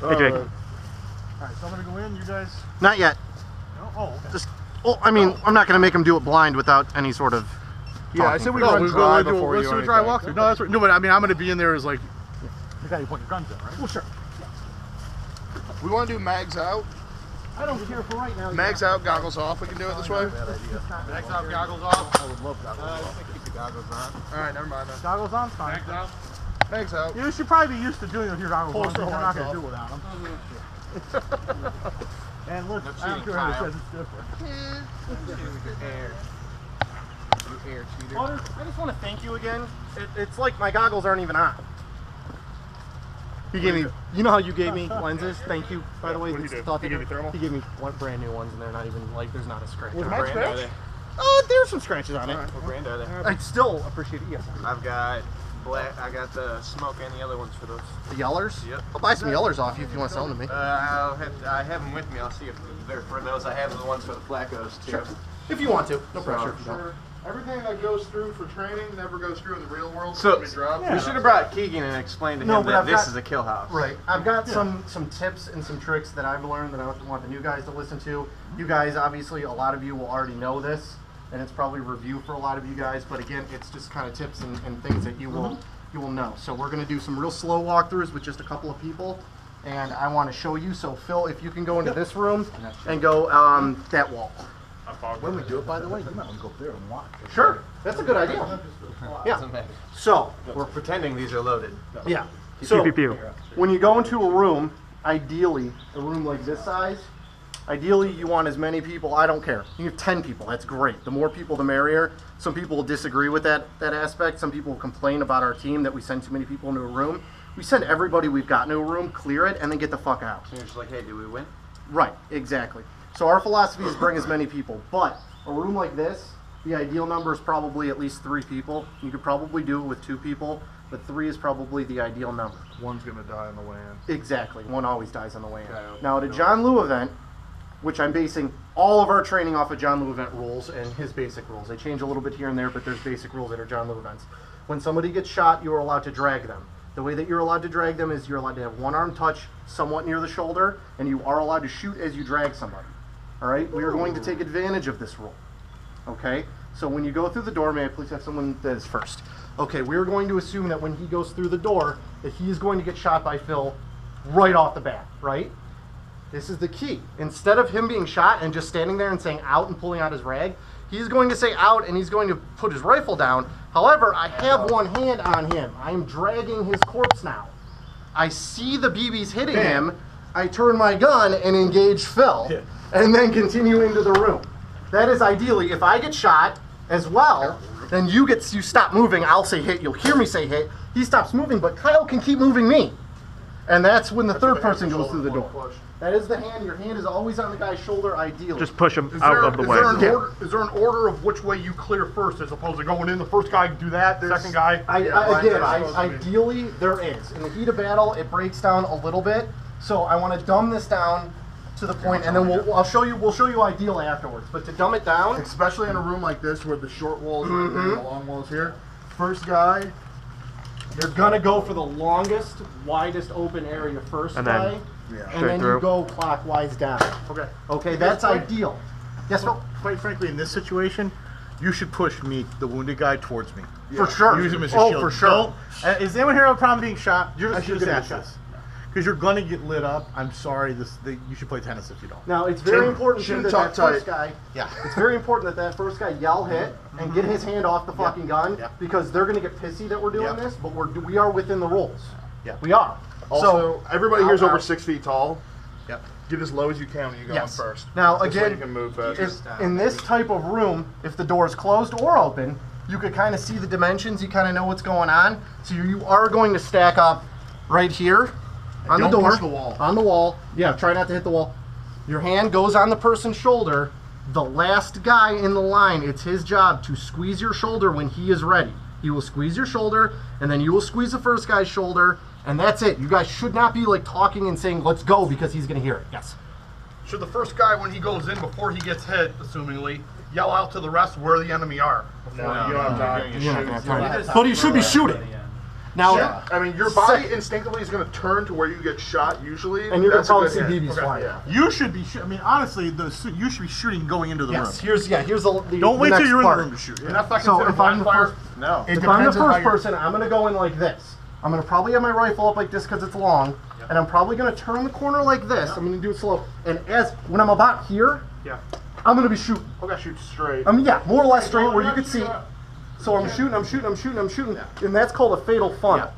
Hey, Jake. All right, so I'm gonna go in. You guys. Not yet. No? Oh, okay. Just. Well, I mean, I'm not gonna make him do it blind without any sort of. Yeah, I said we No, go we dry go before you. let's do do a dry anything. walkthrough. No, that's right. No, but I mean, I'm gonna be in there as like. You gotta point your guns in, right? Well, sure. We want to do mags out. I don't care for right now. Mags out, goggles off. We can do it this way. Mags out, goggles off. I would love goggles off. Keep the goggles on. All right, never mind. Then. Goggles on, fine. Mags out. Mags out. You should probably be used to doing it with your goggles on. Holster You're not lines gonna off. do without them. And look, I don't care how it says it's different. Air cheater. Butters, I just want to thank you again. It's like my goggles aren't even on. He gave me. You know how you gave me lenses? Thank you. By the way, What did he do? thought He gave you thermal? He gave me brand new ones, and they're not even like. There's not a scratch. Was on mine it. scratched? There's some scratches on it. What brand are they? I still appreciate it. Yes. I've got black. I got the smoke and the other ones for those. The Yellers. Yep. I'll buy some Yellers off you if you want to sell them to me. I have them with me. I'll see if they're for those. I have the ones for the Flaccos too. Sure. If you want to. No pressure. If you don't. Sure. Everything that goes through for training never goes through in the real world. So we drop. we should have brought Keegan and explained to No, him but that I've this got- is a kill house. Right. I've got some tips and some tricks that I've learned that I want the new guys to listen to. You guys, obviously, a lot of you will already know this, and it's probably review for a lot of you guys. But again, it's just kind of tips and things that you will know. So we're gonna do some real slow walkthroughs with just a couple of people, and I want to show you. So Phil, if you can go into this room and go that wall. When we do it, by the way, you might want to go up there and watch. Sure. That's a good idea. Yeah. Doesn't matter. So We're pretending these are loaded. yeah. So Pew, pew, pew. when you go into a room, ideally, a room like this size, ideally you want as many people, I don't care. You have 10 people, that's great. The more people, the merrier. Some people will disagree with that aspect. Some people will complain about our team that we send too many people into a room. We send everybody we've got into a room, clear it, and then get the fuck out. So you're just like, hey, do we win? Right, exactly. So our philosophy is bring as many people, but a room like this, the ideal number is probably at least 3 people. You could probably do it with 2 people, but 3 is probably the ideal number. One's gonna die on the way in. Exactly, one always dies on the way in. Okay, Now at a John Liu event, which I'm basing all of our training off of John Liu event rules and his basic rules. They change a little bit here and there, but there's basic rules that are John Liu events. When somebody gets shot, you are allowed to drag them. The way that you're allowed to drag them is you're allowed to have one arm touch somewhat near the shoulder, and you are allowed to shoot as you drag somebody. All right, we are going to take advantage of this rule. Okay, so when you go through the door, may I please have someone that is first? Okay, we're going to assume that when he goes through the door, that he is going to get shot by Phil right off the bat, right? This is the key. Instead of him being shot and just standing there and saying out and pulling out his rag, he's going to say out and he's going to put his rifle down. However, I have one hand on him. I'm dragging his corpse now. I see the BBs hitting him. I turn my gun and engage Phil, and then continue into the room. That is ideally, if I get shot as well, then you stop moving. I'll say hit. You'll hear me say hit. He stops moving, but Kyle can keep moving me. And that's when the third person goes through the door. That is the hand. Your hand is always on the guy's shoulder, ideally. Just push him out of the way. Is there an order of which way you clear first, as opposed to going in? The first guy do that, the second guy. Ideally, there is. In the heat of battle, it breaks down a little bit. So I want to dumb this down to the point, and then we'll show you ideal afterwards. But to dumb it down, Especially in a room like this where the short wall is right there and the long wall is here. First guy. you're gonna go for the longest, widest open area first, And then- guy, Yeah. and Straight then through. you go clockwise down. Okay. Okay, that's ideal. Yes, Phil? Quite frankly, in this situation, you should push me, the wounded guy, towards me. For sure. Use him as a Oh, shield. for sure. Don't, is anyone here have a problem being shot? You're I just, should just get ask shot. this. Because you're going to get lit up. I'm sorry. You should play tennis if you don't. Now, it's very important chin too that tuck that first tight. guy. Yeah. It's very important that first guy yell hit and get his hand off the fucking gun, Yeah. because they're gonna get pissy that we're doing Yeah. this, but we are within the rules. Yeah. We are. Also, everybody here's I'll- over 6 feet tall. Yep. Get as low as you can when you go Yes. in first. Now, This way again, you can move fast. in this type of room, if the door is closed or open, you could kind of see the dimensions. You kind of know what's going on. So you are going to stack up right here on the don't door, push the wall. on the wall. Yeah, try not to hit the wall. Your hand goes on the person's shoulder. The last guy in the line, it's his job to squeeze your shoulder when he is ready. He will squeeze your shoulder, and then you will squeeze the first guy's shoulder, and that's it. You guys should not be like talking and saying, let's go, because he's going to hear it. Yes. Should the first guy, when he goes in, before he gets hit, assumingly, yell out to the rest where the enemy are? No, you don't have time to You're not shoot. gonna have time. But he should be shooting. Now, Yeah. I mean, your body instinctively is going to turn to where you get shot usually. and you're gonna That's a probably good see hit. BBs flying. Yeah. You should be. I mean, honestly, you should be shooting going into the room. Yes. Here's the Don't wait till next you're part. in the room to shoot. And that's not So considered if I'm blind the fire. first- No. It If I'm the depends on how first you're- person, I'm gonna go in like this. I'm gonna probably have my rifle up like this because it's long, and I'm probably gonna turn the corner like this. I'm gonna do it slow, and when I'm about here, Yeah. I'm gonna be shooting. Okay, shoot straight. Yeah, more or less straight where you can see. So I'm shooting, and that's called a fatal funnel.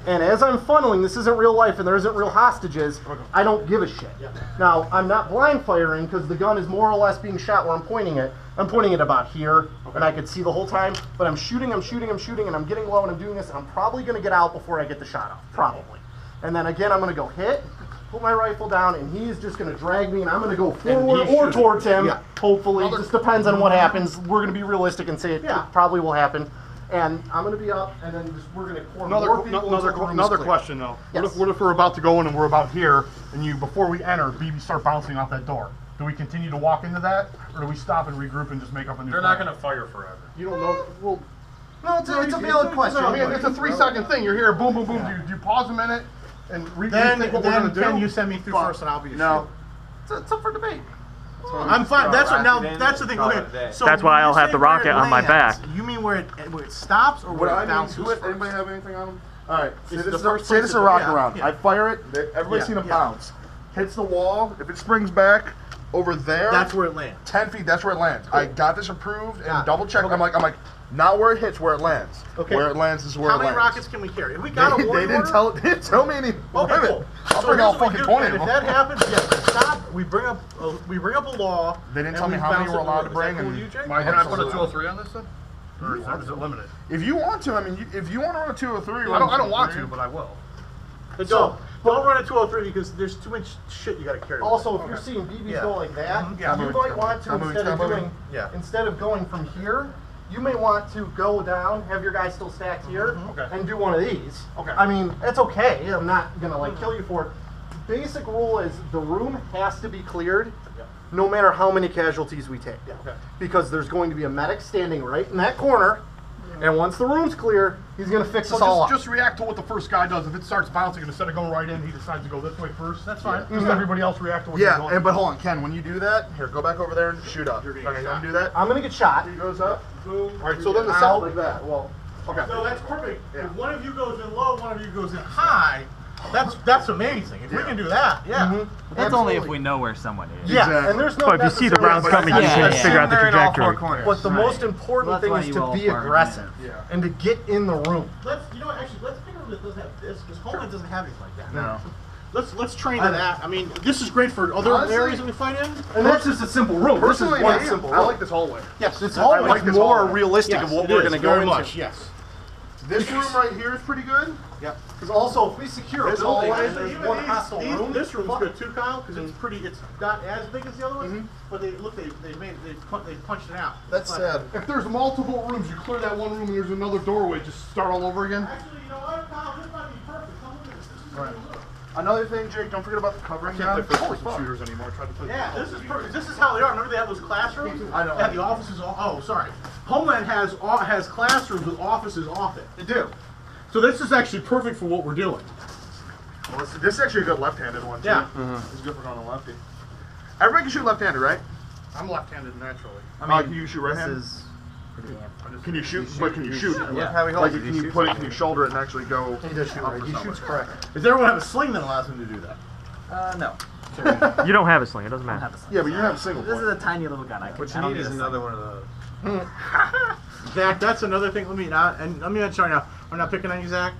And as I'm funneling, this isn't real life and there isn't real hostages, I don't give a shit. Now, I'm not blind firing because the gun is more or less being shot where I'm pointing it. I'm pointing it about here, and I can see the whole time, but I'm shooting, and I'm getting low, and I'm doing this, and I'm probably going to get out before I get the shot off, probably. And then again, I'm going to go hit, put my rifle down, and he's just going to drag me, and I'm going to go forward or towards him, hopefully. It just depends on what happens. We're going to be realistic and say it probably will happen. And I'm going to be up, and then we're going to corner more people until the room is Another clear. question though. Yes. What if we're about to go in and we're about here, and before we enter, BBs start bouncing off that door? Do we continue to walk into that, or do we stop and regroup and just make up a new? They're not going to fire forever. You don't know. Well, No, it's a valid question. I mean, it's a 3-second thing. You're here, boom, boom, boom. Do you pause a minute and rethink what we're going to do? you send me through first, and I'll be your No. It's up for debate. I'm fine. That's what. Now that's the thing. Call it a Okay, day. so That's why when you I'll have say the where rocket it on my lands, back. You mean where it stops or What where I it mean bounces? to it, first? anybody have anything on them? Alright, say It's this the is first say this place is a to- rocket yeah, round. yeah. I fire it, everybody's seen them bounce. Hits the wall, if it springs back over there, That's where it lands. 10 feet, that's where it lands. I got this approved and Yeah. double checked. I'm like, not where it hits, where it lands. Okay. Where it lands is where How it many lands. rockets can we carry? If we got a They warning didn't order, they didn't tell me any okay, limit. cool. I'll So bring here's all what we fucking do, 20 and of if them. that happens, yes, we stop. We bring up a law. They didn't and tell me we how many bounce we're it allowed to over. bring Is that cool and- with you, Jake? Can I put a Absolutely. 203 on this then? Or is it limited? If you want to, I mean, if you want to run a 203, I don't want to, but I will. But don't run a 203 because there's too much shit you got to carry. Also, if you're seeing BBs go like that, Yeah. you might want to, Yeah. instead of going from here, you may want to go down, have your guy still stacked here, Okay. and do one of these. Okay. I mean, it's okay. I'm not gonna like kill you for it. Basic rule is the room has to be cleared, no matter how many casualties we take. Okay. Because there's going to be a medic standing right in that corner, and once the room's clear, he's gonna fix us all up. Just react to what the first guy does. If it starts bouncing and instead of going right in, he decides to go this way first, that's fine. Just everybody else react to what you're Yeah, doing. but hold on, Ken. When you do that, here, go back over there and shoot up. Okay, you want to do that? I'm gonna get shot. He goes up, boom. All right, so then the Ow. second, like that. Well, okay. So that's perfect. If one of you goes in low, one of you goes in high. That's amazing. If we can do that, yeah. That's only if we know where someone is. Yeah, Exactly. and there's no. But if you see the necessary- rounds coming, you Yeah, can yeah. figure out the They're in all four trajectory. corners. But the Right. most important Well, that's thing why is you to all be fire aggressive Yeah. and to get in the room. Let's actually let's pick a room that doesn't have this because Homeland doesn't have anything like that. No. Let's train to that. I mean, this is great for other Honestly- areas that we fight in. And that's just a simple room. This is Personally, one me, simple I room. like this hallway. Yes, it's I always like this more hallway. realistic of what we're going to go very into. much. Yes. This room right here is pretty good. Because also, if we secure a This building hallway- and there's one hostile room, This room's good too, Kyle, because it's pretty. It's not as big as the other ones, but they punched it out. That's But- sad. if there's multiple rooms, you clear that one room and there's another doorway, just start all over again. Actually, you know what, Kyle? This might be perfect. Come look at this. This is really good. Another thing, Jake, don't forget about the covering Can't gun. play Holy first fuck. shooters anymore. Try to play. Yeah, this is perfect. This is how they are. Remember they have those classrooms? I know. They have the offices. Oh, sorry. Homeland has classrooms with offices off it. They do. So this is actually perfect for what we're doing. Well, this is actually a good left-handed one, too. Yeah. It's good for going to lefty. Everybody can shoot left-handed, right? I'm left-handed naturally. Can you shoot right-handed? Can you shoot? But can you shoot? Yeah, how we hold Like, it. can you put it? Can you shoulder it and actually go? he does shoot up right. or He something? shoots correct. Does everyone have a sling that allows them to do that? No. You don't have a sling, it doesn't matter. Yeah, but you have a single This point. is a tiny little gun. What you need is another one of those. Zach, that's another thing. Let me not sorry now. I'm not picking on you, Zach.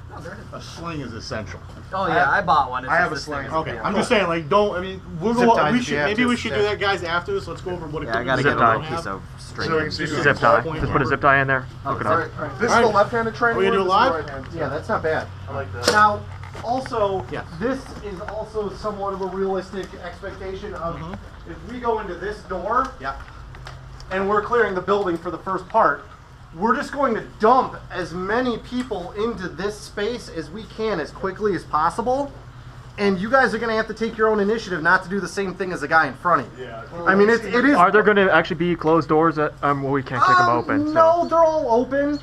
A sling is essential. Oh yeah, I bought one. It's I just have a this sling. thing. Okay, I'm just saying, like, don't. I mean, we'll Zip go. ties We if should you have maybe to. we should do that, guys. After this, let's go over what Yeah, I equipment gotta we get have a and don't piece have. of string. So we can see Zip the tie. point Just put a zip tie in there. Hook it All up. right, all right. This is the left-handed training. Are we gonna do one, it this is the live? right-handed. Yeah, that's not bad. I like that. Now, also, Yes. this is also somewhat of a realistic expectation of if we go into this door Yeah. and we're clearing the building for the first part, we're just going to dump as many people into this space as we can as quickly as possible. And you guys are going to have to take your own initiative not to do the same thing as the guy in front of you. Yeah. I mean, it is. Are there going to actually be closed doors that well, we can't kick them open? No, they're all open.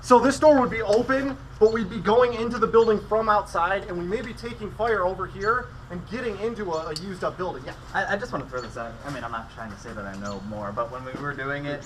So this door would be open, but we'd be going into the building from outside, and we may be taking fire over here and getting into a used up building. Yeah. I just want to throw this out. I mean, I'm not trying to say that I know more, but when we were doing it,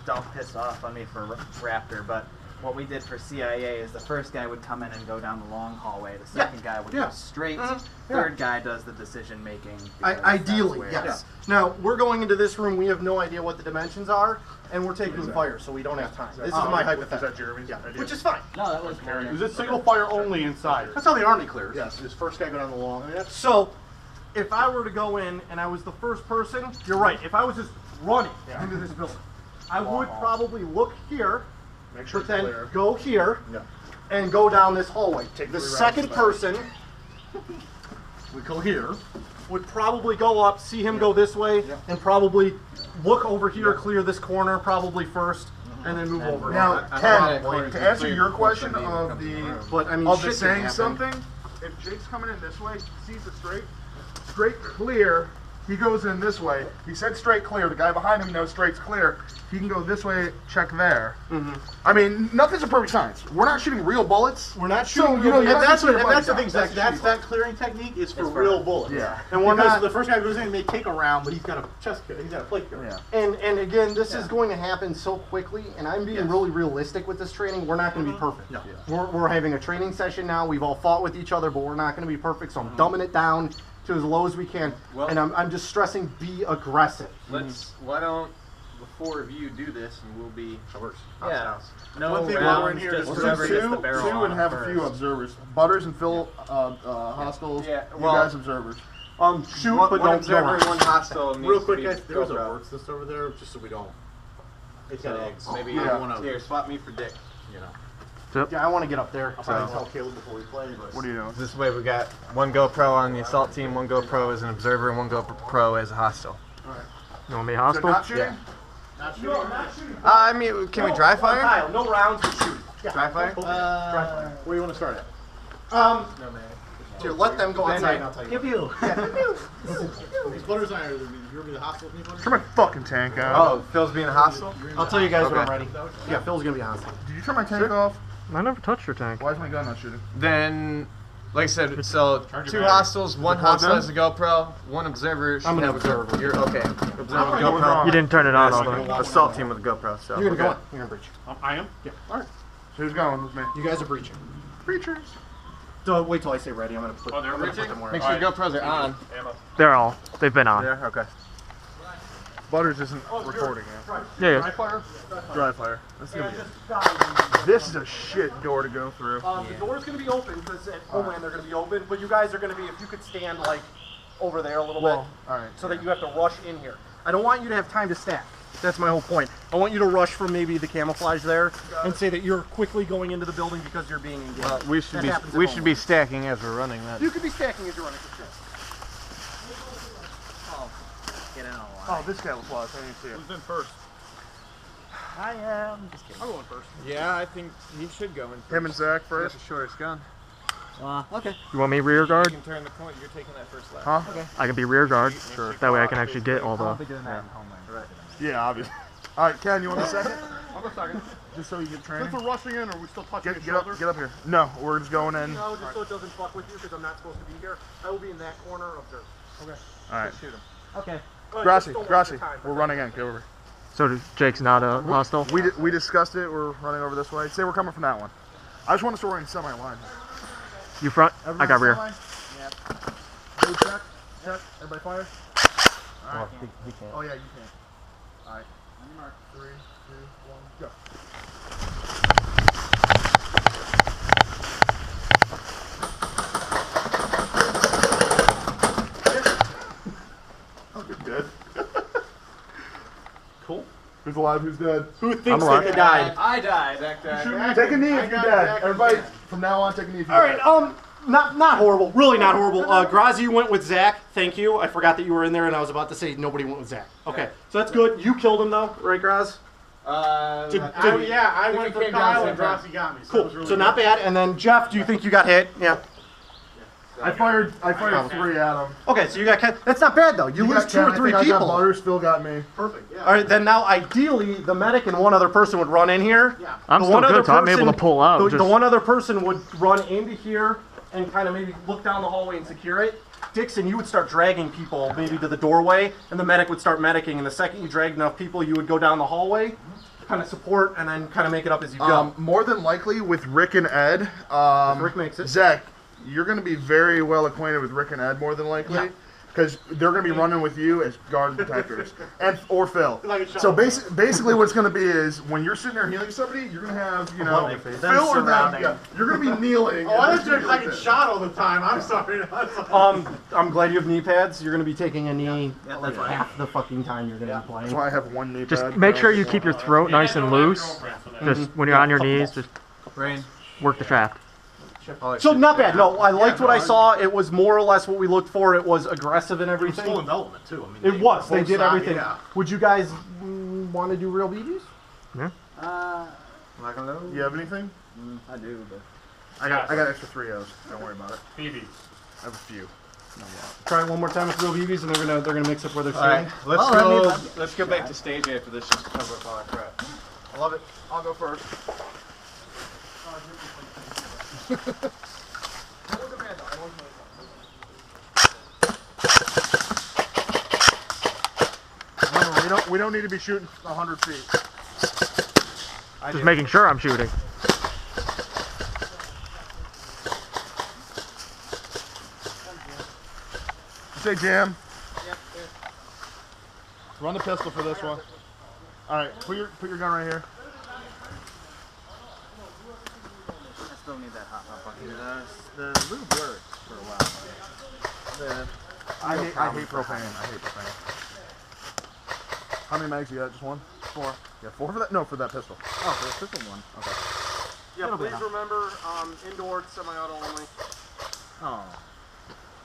don't piss off on me for Raptor, but what we did for CIA is the first guy would come in and go down the long hallway. The second guy would go straight. Third guy does the decision making. Ideally, yes. Now, we're going into this room. We have no idea what the dimensions are, and we're taking fire, so we don't have time. This is my hypothetical. Is that Jeremy's idea? Which is fine. No, that was Is it single fire only inside? That's how the Army clears. Yes. This first guy go down the long. I mean, that's So, if I were to go in and I was the first person, you're right. If I was just running into this building, I would probably look here, Make sure but it's then clear. go here, Yeah. and go down this hallway. Take The 3 rounds second back. person we go here. would probably go up, see him go this way, and probably look over here, clear this corner probably first, and then move over. Now, I Ken, wanna to answer your question of but I mean, the shit can saying happen. something, if Jake's coming in this way, sees the straight clear, he goes in this way. He said straight clear. The guy behind him knows straight's clear. He can go this way, check there. I mean, nothing's a perfect science. We're not shooting real bullets. We're not So, shooting. you know, And you have to that's shoot what, your and buddy that's the down. thing, Zach. That's That clearing technique is for It's for- real bullets. Yeah. And we're because not. the first guy goes in, may take a round, but he's got a chest kill. He's got a plate kill. Yeah. And again, this is going to happen so quickly, and I'm being really realistic with this training. We're not going to be perfect. No. We're having a training session now. We've all fought with each other, but we're not going to be perfect. So I'm dumbing it down to as low as we can, Well- and I'm just stressing be aggressive. Why don't the 4 of you do this and we'll be Yeah. No One thing while we're in rounds, here, just just Let's whoever do gets the two barrel and on have a few first. observers. Butters and Phil, hostiles. Yeah, You well- guys observers. Shoot, one, but one don't observer rush. and one hostile. Real needs quick, to be guys, there's a GoPro. works list over there, just so we don't. It's got So eggs. maybe Yeah. one of here, swap me for Dick. you know. Yeah, I want to get up there. I'll probably tell Caleb before we play, but. What are you doing? This way we got one GoPro on the assault team, one GoPro as an observer, and one GoPro as a hostile. You want me So hostile? not shooting? Yeah. Not shooting. No, not shooting. I mean, can we dry fire? Kyle, no rounds, but shoot. Yeah. Dry fire? Dry fire. Where do you want to start at? Here, let them go outside. And I'll tell you. Pew pew. These butters are. You're be the hostile with me, butters? Turn my fucking tank off. Oh, Phil's being a hostile? I'll tell you guys when I'm Okay. ready. Yeah, Phil's gonna be hostile. Did you turn my tank off? I never touched your tank. Why is my gun not shooting? Then, like I said, so Charge 2 your battery. hostiles, one hostile as a GoPro, one observer. I'm an have a Go- observer. You're okay. Observer with going GoPro. on? You didn't turn it on all the way. Assault team with a GoPro. So You're gonna we're go in. good. You're gonna breach. I am? Yeah. All right. So who's going with me? You guys are breaching. Preachers. So wait till I say ready. I'm gonna put. Oh, they're I'm gonna put breaching? them where. Make sure your GoPros are on. They've been on. Yeah. Okay. Butters isn't recording yet. Yeah, Dry yeah. fire? Dry fire. This is gonna be This is a shit door to go through. The door's gonna be open because at Homeland they're gonna be open, but you guys are gonna be. If you could stand like over there a little bit, Alright. so that you have to rush in here. I don't want you to have time to stack. That's my whole point. I want you to rush from maybe the camouflage there and say that you're quickly going into the building because you're being engaged. We That happens at Homeland. stacking as we're running that. You could be stacking as you're running for sure. Get in a line. Oh, this guy was lost. I didn't see him. Who's in first? I am. Just kidding. I'm going first. Yeah, I think he should go in. Him and Zach That's first. the shortest gun. Okay. You want me rear guard? You can turn the corner. You're taking that first left. Huh? I can be rear guard. Sure. That way I can actually get all the. doing that in Homeland. Right. Yeah, obviously. Alright, Ken, you want a second? I'll go second. Just so you get training. Since we're rushing in, are we still touching Get each up, other? get up here. No, we're just going in. No, just so it doesn't fuck with you because I'm not supposed to be here. I will be in that corner observe. Alright. Okay. Grassy, Just don't Grassy. waste your time. We're running in. Get over. So Jake's not a hostile? We discussed it. We're running over this way. Say we're coming from that one. I just want us to run in semi-line. You front? I got rear. Yep. Check. Check. Everybody fire. Alright. Oh yeah, you can. Alright. On your mark. 3, 2, 1, go. Oh, you're dead. Cool. Who's alive? Who's dead? Who thinks alive. that they died? I died. Zach died. Take a knee I if you're got dead. Zach Everybody, again. from now on, take a knee if you're All dead. right. Not horrible. Really not horrible. Grazi, you went with Zach. Thank you. I forgot that you were in there, and I was about to say nobody went with Zach. Okay, so that's good. You killed him though, right, Graz? Uh, Did- I think went we for came down Kyle same and time. Drosy got me. So, Cool. it was really So not good. bad. And then Jeff, do you think you got hit? Yeah. I fired 3 at him. Okay, so you got Ken. That's not bad though. You lose got 2 or Ken, 3 I got people. Butters, Phil got me. Perfect. Yeah. All right, then now ideally the medic and one other person would run in here. Yeah. I'm The still one other good, so I'm able person- to pull out. The just- one other person would run into here and kind of maybe look down the hallway and secure it. Dixon, you would start dragging people maybe to the doorway, and the medic would start medicing. And the second you dragged enough people, you would go down the hallway, kind of support, and then kind of make it up as you go. More than likely with Rick and Ed. Rick makes it. Zach, you're going to be very well acquainted with Rick and Ed more than likely. Yeah. Because they're going to be running with you as guard protectors, or Phil. Like a shot. So basically, what's going to be is when you're sitting there healing somebody, you're going to have Phil or them. surrounding. Yeah, you're going to be kneeling. Oh, I and was doing like a shot all the time. I'm sorry. I'm glad you have knee pads. You're going to be taking a knee Yeah, like that's fine. half the fucking time you're going to be playing. That's why I have one knee Just pad. make sure you keep your throat nice and loose. Just when you're on your knees, just Rain. work the shaft. So not bad. No, I liked what I saw. It was more or less what we looked for. It was aggressive and It's full everything. envelopment too. I mean, It was. They both did sides, everything. Yeah. Would you guys want to do real BBs? You have anything? I do, but I got extra 3 O's. Don't worry about it. BB. I have a few. Try it one more time with real BBs, and they're gonna mix up where they're All right, sitting. let's go back to stage A for this just to cover up all our crap. I love it. I'll go first. Remember, we don't need to be shooting 100 feet. Just making sure I'm shooting. Say jam. Run the pistol for this one. All right, put your gun right here. I still need that hot bucket. The lube works for a while. I hate propane. I hate propane. How many mags you got? Just one? 4. Yeah, 4 for that? No, for that pistol. Oh, for the pistol one. Okay. Yeah, please remember, indoor, semi-auto only. Oh.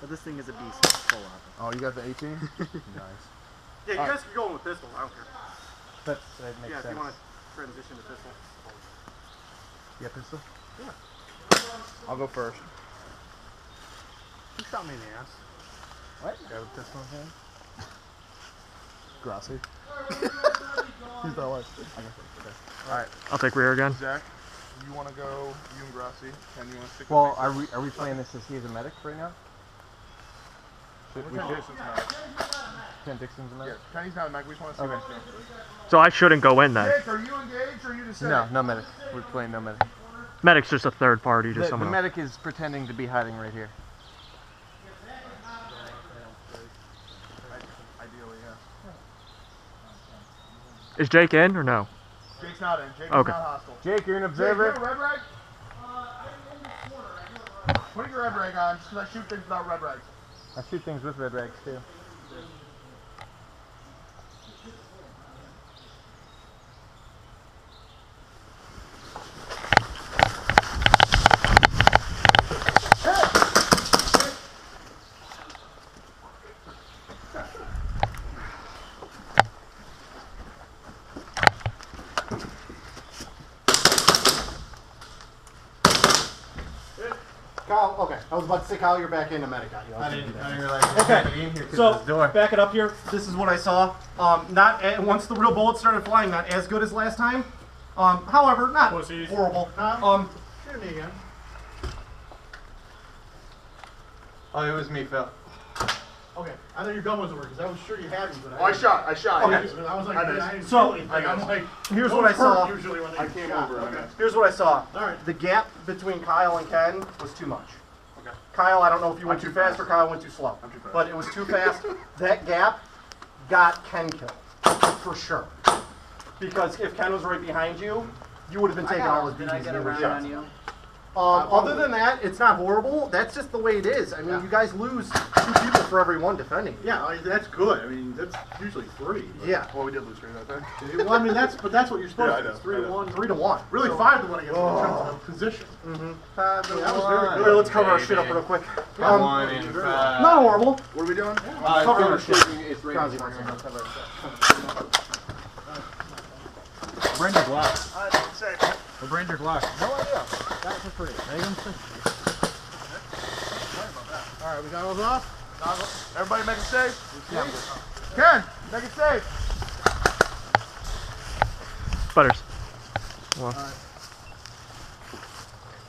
But this thing is a beast. Full out. Oh, you got the 18? Nice. Yeah, you guys can go in with pistol. I don't care. That makes Yeah, if sense. you want to transition to pistol. Yeah, pistol? Yeah. I'll go first. You shot me in the ass. What? You got a pistol in hand? Grassy. He's that way. I'll go first. Okay. Alright, I'll take rear again. Zach, you want to go, you and Grassy. Ken, you want to stick Well, with me? are we playing this as he's a medic right now? We should. Ken Dixon's a Yeah, medic? Kenny's not a mag. We just want to see what's going on. So I shouldn't go in then. Jake, are you engaged or are you just sitting? No, no medic. We're playing no medic. Medic's just a third party, just The someone else. medic is pretending to be hiding right here. Ideally, yeah. Is Jake in or no? Jake's not in. Jake's Okay. not hostile. Jake, you're an Jake, you have observer. a red rag? Put your red rag on, just because I shoot things without red rags. I shoot things with red rags too. Kyle, okay. I was about to say, Kyle, you're back in a medic. I didn't realize you Okay. had to be in here because So, of this door. back it up here. This is what I saw. Once the real bullets started flying, not as good as last time. However, not Pussies. horrible. Shoot me again. Oh, it was me, Phil. Okay. I know your gun wasn't working because I was sure you had me, but Oh, I shot. Okay. I was like, I I missed. didn't So, do anything. I'm like, here's those what I saw. hurt Usually when they I came shot. over. Okay. Here's what I saw. All right. The gap between Kyle and Ken was too much. Okay. Kyle, I don't know if you went too fast or Kyle went too slow. I'm too fast. But it was too fast. That gap got Ken killed. For sure. Because if Ken was right behind you, you would have been taking all his Did I BBs get and a you were round shot. on you? Other than that, it's not horrible. That's just the way it is. I mean, you guys lose 2 people for every one defending. Yeah, that's good. I mean, that's usually 3. but- Yeah. Well, we did lose 3 that time. Well, I mean, that's what you're supposed Yeah, I to do. know, It's 3 I to know. 1. 3 to 1. Really 5 to 1 against in terms of position. That was very good. Here, let's cover our shit up real quick. One in five. Not horrible. What are we doing? Cover our shit. Brenda Glock. I didn't say. Or Brenda Glock. No idea. Got it for free. Megan? right, we got those off. Everybody make it safe. Ken, make it safe. Butters. Well,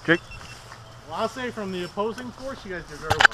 Jake. Well, I'll say from the opposing force, you guys did very well.